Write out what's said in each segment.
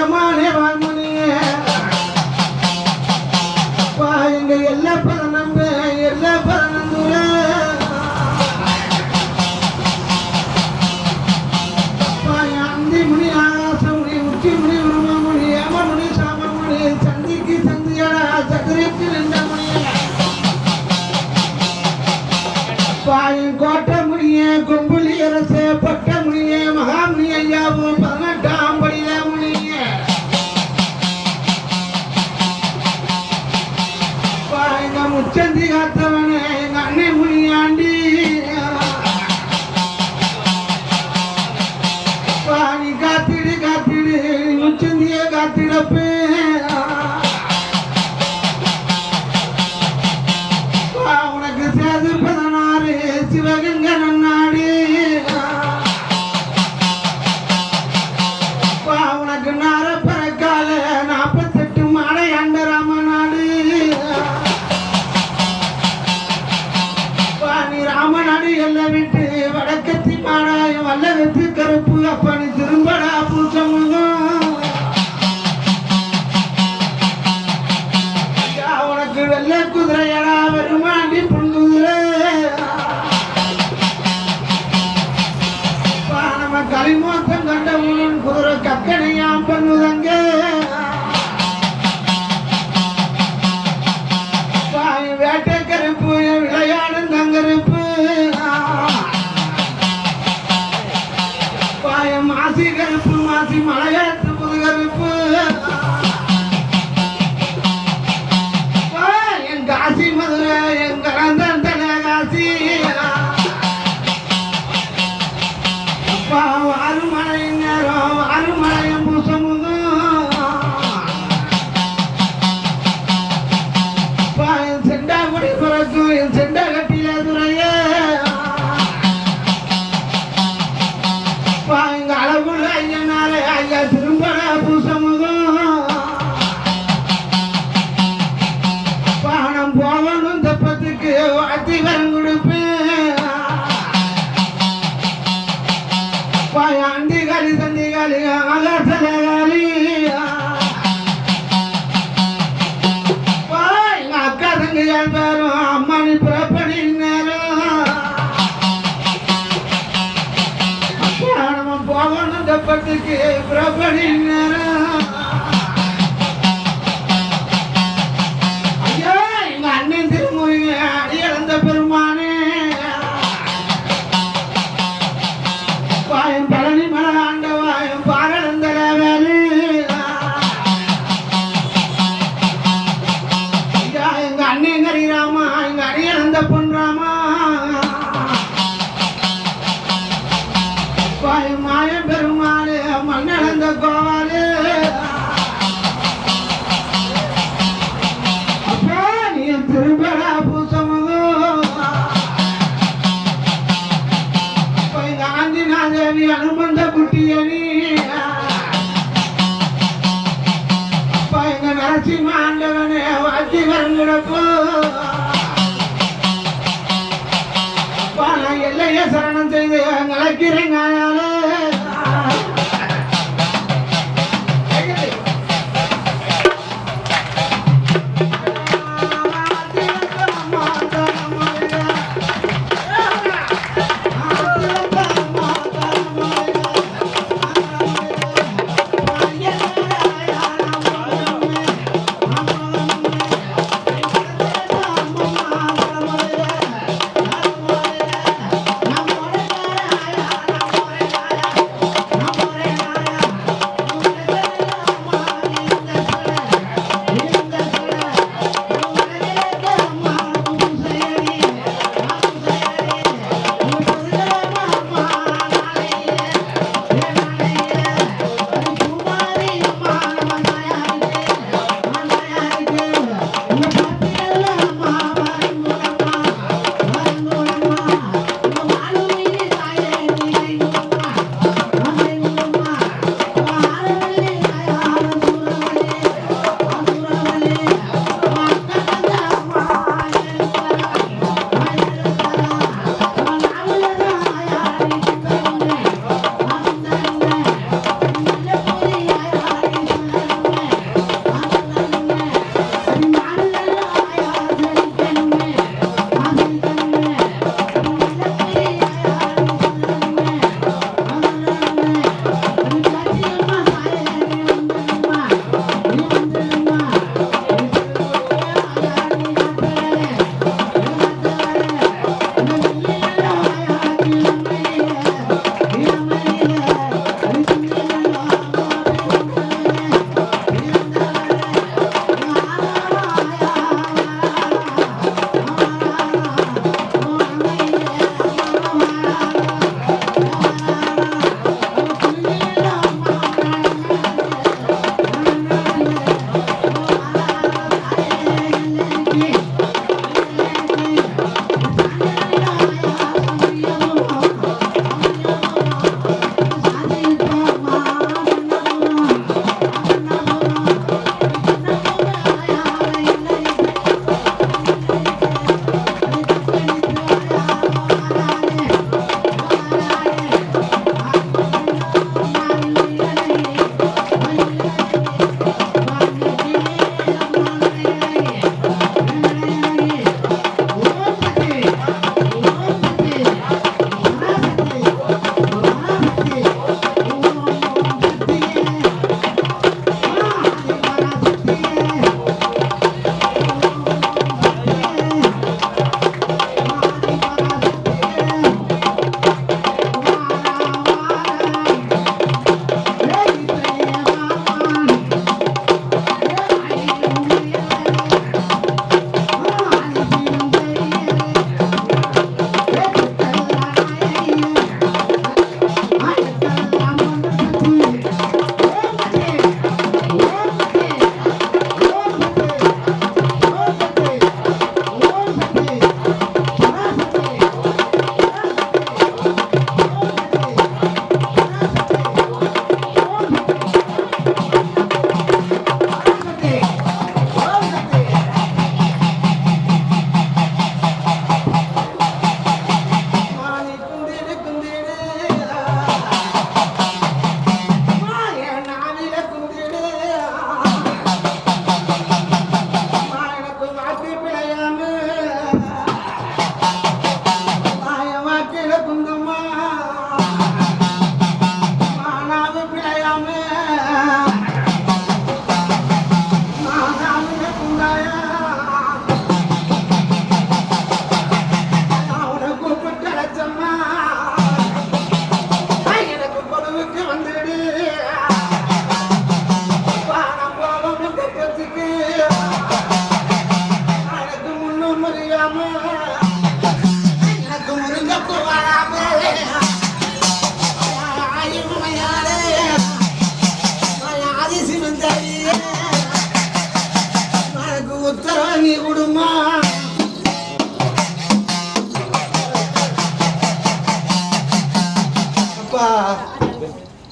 எஜமானே வாழ்மணியே எங்க எல்லா பதனம்பு எல்லா பதனந்தூர அந்தி முனி ஆகாசமுனி உச்சி முனி உருமமுனி ஏமமுனி சாமமுனி சந்திக்கு சந்தியடா சதுரைக்கு நின்ற முனிய கோட்டை முனிய கொம்புலி அரசே பட்ட முனிய மகாமுனி ஐயாவும் 18ஆம் படியில முனிய எங்க முச்சந்தி காத்தவனே எங்க அன்னை முனியாண்டி நீ காத்திடு காத்திடு முச்சந்திய காத்திடப்பு உனக்கு சேது 16 சிவகங்க நன்னாடி உனக்கு நாரப்பறக்கால 48 மாடை அண்டராம நாடு நீ ராமநாடு எல்லாம் விட்டு வடக்கத்தி மாடாயம் வல்லகத்து கருப்பு அப்பனி திரும்படா பூசமுகம் உனக்கு வெள்ளை குதிரையடா வருமாண்டி புண்குதிரை நம்ம களிமோத்தம் கண்ட உன் குதிரை கக்கனையாம் பண்ணுதங்க வேட்டை கருப்பு விளையாடும் தங்கருப்பு மாசி கருப்பு மாசி மலையாட்டு புது கருப்பு என் காசி மதுரை என் கலந்தன் தலை காசி அருமலை நேரம் அருமலையும் பூசமுதும் என் செண்டா குடி பிறக்கும் என் செண்டா கட்டில துறைய எங்க அளவுள்ள ஐயனால ஐயா திரும்பட பூசமுதும் பணம் போகணும் தப்பத்துக்கு வாத்தி வரம் கொடுப்பேன் அண்டி காலி தண்டி காலி ஆகாசல காலி எங்க அக்கா தங்கையால் பேரும் அம்மானி புறப்படி நேரம் நம்ம போகணும் தப்பத்துக்கு புறப்படி நேரம் ஐயோ எங்க அண்ணன் திருமுருங்க அடி இழந்த பெருமானே பழனி மலை ஆண்டவாயம் பாரளந்தர வேலு எங்க அண்ணன் கரிராமா எங்க அடியந்த பொன்ராமா மாய பெருமாளு மண்ணளந்த கோவாலு அப்போ நீ திரும்படா பூசமுகம் எங்க ஆந்திநாதேவி அனுமந்த குட்டியணி அப்பா எங்க நரசிம்ம ஆண்டவனே வாத்தி வரங்கிடப்போ அப்பா நான் எல்லைய சரணம் செய்து நிலைக்கிறேன் ஆயால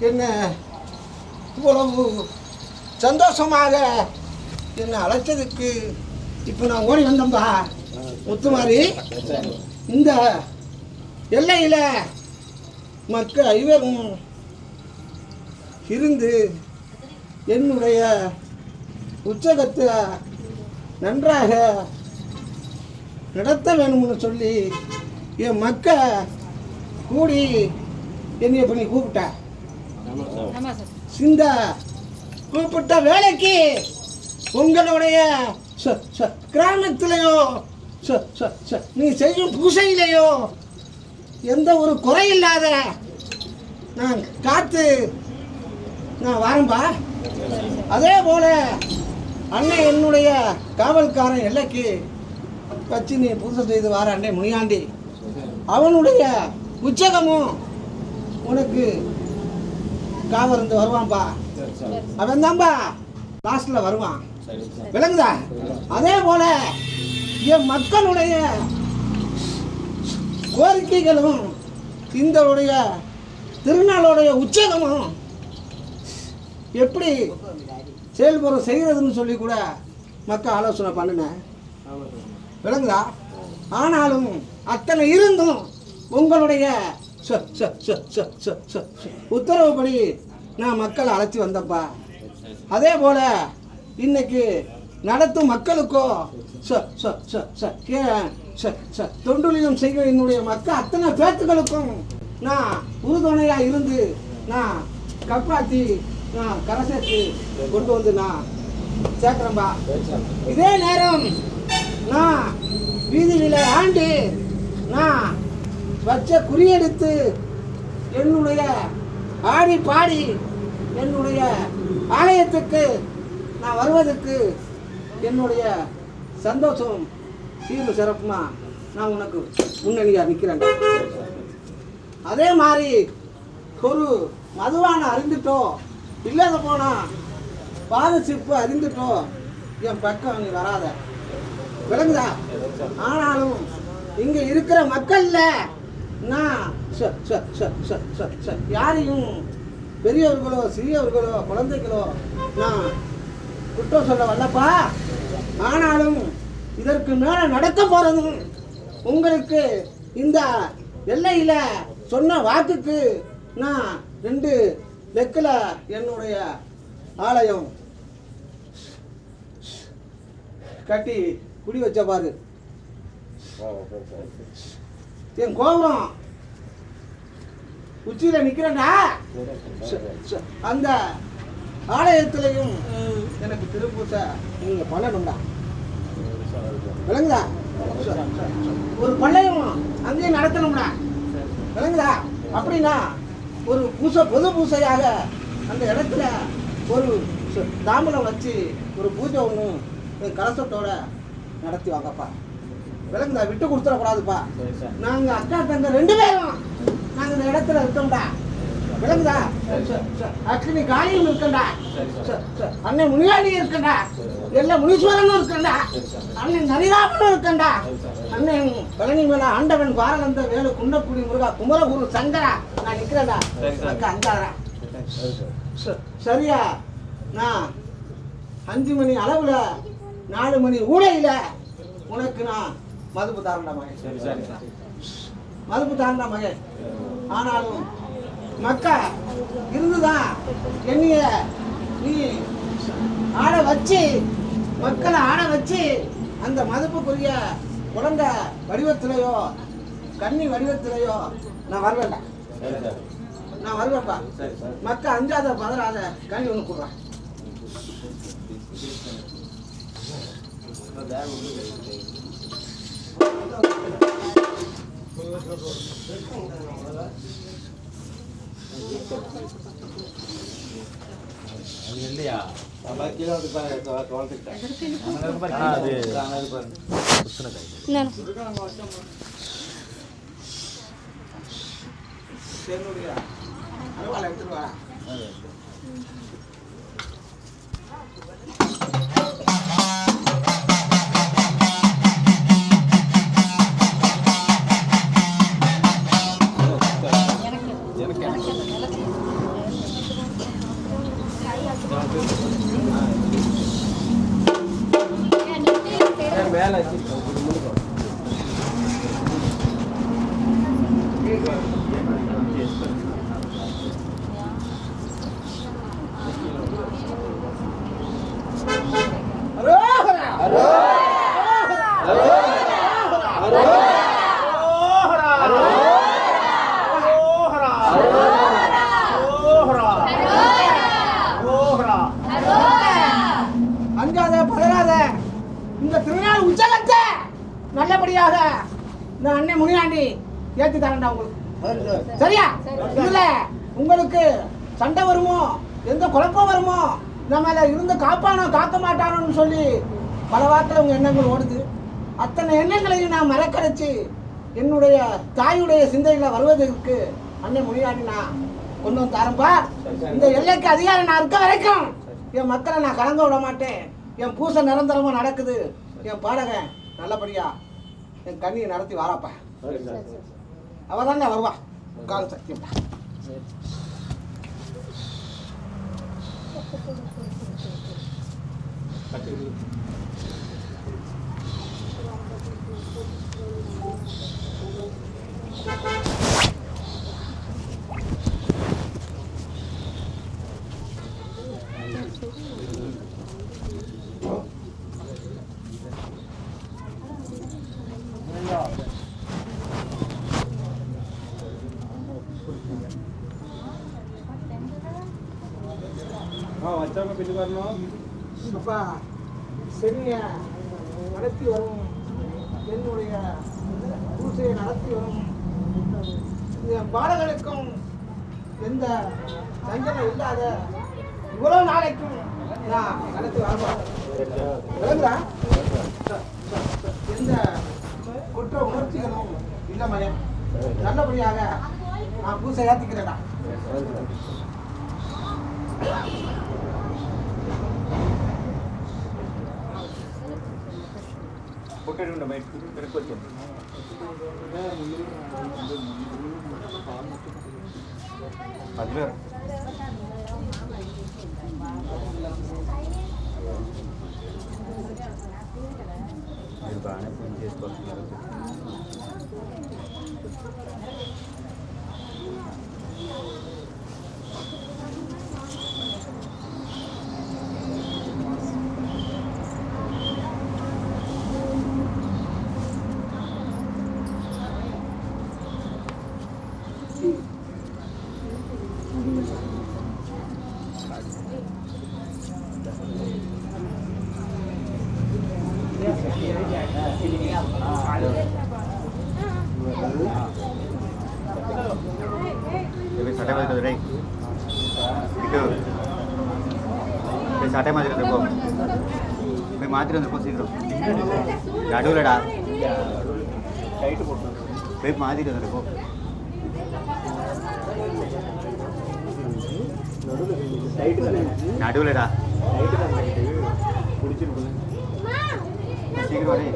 என்ன இவ்வளவு சந்தோஷமாக என்னை அழைச்சதுக்கு இப்போ நான் ஓடி வந்தேன்பா முத்துமாரி. இந்த எல்லையில் மக்கள் ஐவரும் இருந்து என்னுடைய உற்சகத்தை நன்றாக நடத்த வேணும்னு சொல்லி என் மக்க கூடி என்னைய பண்ணி கூப்பிட்ட. இந்த கூப்பிட்ட வேலைக்கு உங்களுடைய கிராமத்திலேயோ நீ செய்யும் பூசையிலேயோ எந்த ஒரு குறையில்லாத நான் காத்து நான் வரேன்பா. அதே போல அண்ணன் என்னுடைய காவல்காரன் எல்லைக்கு வச்சு நீ பூசை செய்து வார அண்ணே முனியாண்டி. அவனுடைய உச்சகமும் உனக்கு காவருந்து வருவான்பா. அவன் தான்பா லாஸ்ட்ல வருவான், விளங்குதா? அதே போல என் மக்களுடைய கோரிக்கைகளும் இந்த திருநாளுடைய உச்சகமும் எப்படி செயல்புறம் செய்கிறதுன்னு சொல்லி கூட மக்கள் ஆலோசனை பண்ணினேன், விளங்குதா? ஆனாலும் அத்தனை இருந்தும் உங்களுடைய உத்தரவுப்படி நான் மக்களை அழைச்சி வந்தப்பா. அதே போல இன்னைக்கு நடத்தும் மக்களுக்கோ தொண்டுலியம் செய்ய என்னுடைய மக்கள் அத்தனை பேத்துக்களுக்கும் நான் உறுதுணையாக இருந்து நான் காப்பாற்றி நான் கரை சேர்த்து கொண்டு வந்து நான் சேர்க்கிறேன்பா. இதே நேரம் நான் வீதியில ஆண்டு நான் வச்ச குறியெடுத்து என்னுடைய ஆடி பாடி என்னுடைய ஆலயத்துக்கு நான் வருவதற்கு என்னுடைய சந்தோஷம் சீர்வு சிறப்புமா நான் உனக்கு முன்னணியாக நிற்கிறேன். அதே மாதிரி ஒரு மதுவான அறிந்துட்டோ இல்லாத போனா பாதசிப்பு அறிந்துட்டோ என் பக்கம் நீ வராத, விளங்குதா? ஆனாலும் இங்க இருக்கிற மக்கள்ல நான் யாரையும் பெரியவர்களோ சிறியவர்களோ குழந்தைகளோ நான் குற்றம் சொல்ல வரலப்பா. ஆனாலும் இதற்கு மேல நடக்க போறதும் உங்களுக்கு இந்த எல்லையில சொன்ன வாக்குக்கு நான் 2 லெக்கில் என்னுடைய ஆலயம் கட்டி குடி வச்ச பாரு. என் கோபுரம் உச்சியில நிக்கிறேன்டா. அந்த ஆலயத்திலையும் எனக்கு திருப்பூசை நீங்க பண்ணணும்டா, விளங்குதா? ஒரு பள்ளையும் அங்கேயும் நடத்தணும்டா, விளங்குதா? அப்படின்னா ஒரு பூசை பொது பூசையாக அந்த இடத்துல ஒரு தாம்பலம் வச்சு ஒரு பூஜை ஒன்று கலசத்தோட நடத்தி வாங்கப்பா, விளங்குதா? விட்டு கொடுத்துடக்கூடாதுப்பா. நாங்கள் அக்கா தங்க 2 பேரும் நாங்கள் இந்த இடத்துல இருக்கோம்டா, விளங்குதா? அக்னி காளியும் இருக்கண்டா, அண்ணன் முனியாண்டி இருக்கண்டா, எல்லாம் முனீஸ்வரனும் இருக்கண்டா, அண்ணன் நரிராமனும் இருக்கண்டா, அண்ணன் பழனி மேல ஆண்டவன் பாரகந்த வேலு குண்டக்குடி முருகா குமரகுரு சங்கரா நான் நிக்கிறேன்டா. அக்கா அஞ்சாரா சரியா? நான் 5 மணி அளவுல 4 மணி ஊடையில உனக்கு நான் மதுப்பு தாரண்டா மகன், மதுப்பு தாரண்டா மகன். ஆனாலும் மக்கா இருந்துதான் என்னைய நீ ஆட வச்சு மக்களை ஆட வச்சு அந்த மதுப்புக்குரிய குழந்தை வடிவத்திலையோ கன்னி வடிவத்திலையோ நான் வருவேன்டா, நான் வருவேன்ப்பா. மக்கள் அஞ்சாத பதறாத கனி ஒன்று கொடுறான். இல்லையா எடுத்துட்டு வரா. மேலே அஞ்சாத பதறாத இந்த திருநாள் உச்சகத்தை நல்லபடியாக இந்த அன்னை முனியாண்டி ஏற்றி தரேன்டா உங்களுக்கு. சரியா? இதுல உங்களுக்கு சண்டை வருமோ, எந்த குழப்பம் வருமோ, நம்மள இருந்து காப்பானோ காக்க மாட்டானோன்னு சொல்லி பல வாரத்தில் உங்க எண்ணங்கள் ஓடுது. அத்தனை எண்ணங்களையும் நான் மறக்கடைச்சு என்னுடைய தாயுடைய சிந்தையில் வருவதற்கு அன்னை முனியாண்டி நான் கொண்டு வந்து தரேன்ப்பா. இந்த எல்லைக்கு அதிகாரம் நான் இருக்க வரைக்கும் என் மக்களை நான் கலங்க விட மாட்டேன். என் பூசை நிரந்தரமாக நடக்குது. என் பாடகன் நல்லபடியா என் கண்ணியை நடத்தி வாராப்பா. அவ தாங்க வருவா. கால சத்தியம்ப்பா. அப்பா செடிய நடத்தி வரும் என்னுடைய பூசையை நடத்தி வரும் என் பாடகளுக்கும் எந்த சஞ்சலம் இல்லாத இவ்வளவு நாளைக்கும் நான் நடத்தி வரப்பேன். எந்த குற்ற உணர்ச்சிகளும் இல்லாமலே நல்லபடியாக நான் பூசை ஏற்றிக்கிறேன்டா. சாட்டை மாதிரி இருந்திருப்போம். போய் மாத்திட்டு வந்திருப்போம் சீக்கிரம். நடுவுலடா போய் மாத்திட்டு வந்திருப்போம். நடுவுலடா சீக்கிரம் வரே.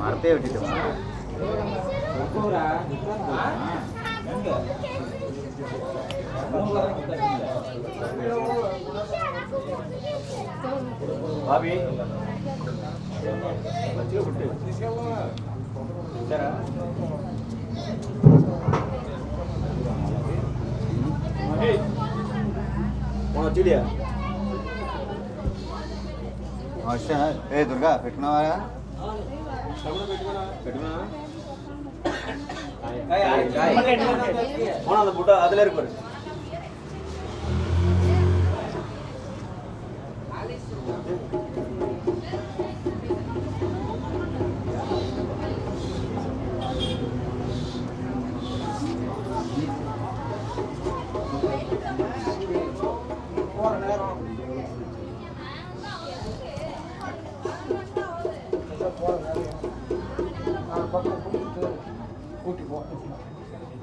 மரத்தையே விட்டுட்டோம். பாபி చూడియా ఏ దుర్గా పెట్టుకున్నావా? அந்த புட்ட அதுல இருக்கு பாரு.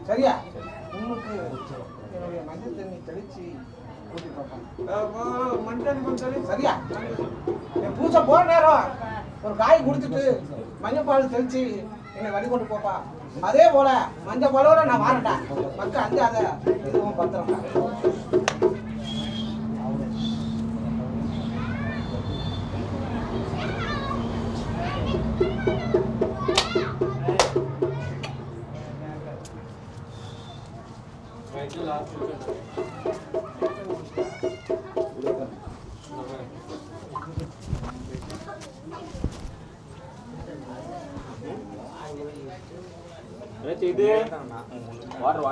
சரியா? உங்களுக்கு என்னுடைய மஞ்சள் தண்ணி தெளிச்சு கூட்டி பார்ப்போம். மஞ்சள் சரியா? என் பூசை போற நேரம் ஒரு காய் கொடுத்துட்டு மஞ்சள் பால் தெளிச்சு என்னை வழி கொண்டு போப்பா. அதே போல மஞ்சள் பாலோட நான் வாரட்டா. மக்கள் அஞ்சாத, இதுவும் பத்திரம்டா. இது வாட்டர்